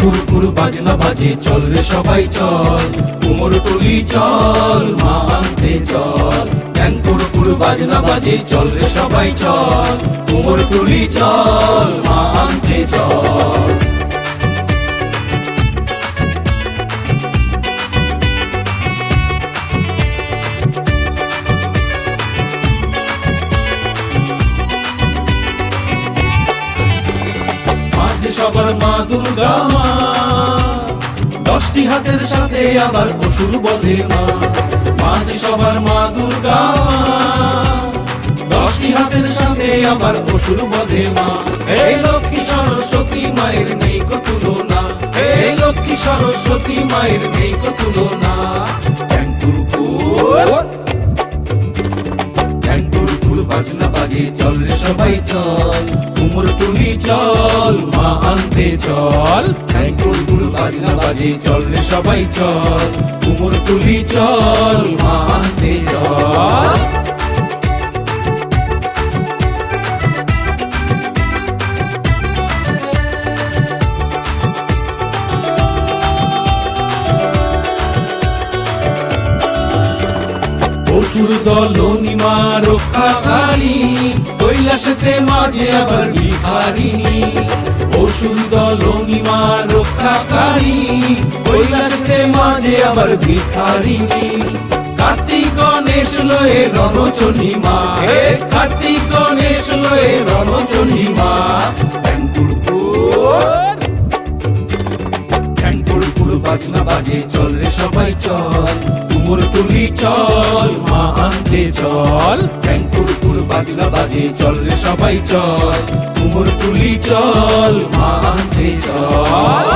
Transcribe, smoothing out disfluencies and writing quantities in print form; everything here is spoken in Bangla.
কুরকুর বাজনা বাজে চল রে সবাই চল, কুমোরটুলি চল মা আনতে চল। কুরকুর বাজনা বাজে চল রে সবাই চল, কুমোরটুলি চল মা আনতে চল। সবার মা দুর্গা মা, 10টি হাতের সাথে আবার অসুর বধে মা। মাঝে সবার মা দুর্গা মা, 10টি হাতের সাথে আবার অসুর বধে মা। এই লক্ষ্মী সরস্বতী মায়ের নেই কো তুলনা, এই লক্ষ্মী সরস্বতী মায়ের নেই কো তুলনা। কুরকুর বাজনা বাজে চল রে সবাই চল, কুমোরটুলি চল মা আনতে চল। কুরকুর বাজনা বাজে চল রে সবাই চল, কুমোরটুলি চল মা আনতে চল। অসুর দলনি মা রক্ষাকারী, কৈলাসেতে মাঝে আবার ভিখারিণী। অসুর দলনি মা রক্ষাকারী, কৈলাসেতে মাঝে আবার ভিখারিণী। কার্তিক গণেশ লয়ে রণচণ্ডী মা, কার্তিক গণেশ লয়ে রণচণ্ডী মা। কুরকুর বাজনা বাজে চল রে সবাই চল, কুমোরটুলি চল মা আনতে চল। কুরকুর বাজনা বাজে চল রে সবাই চল, কুমোরটুলি চল মা আনতে চল।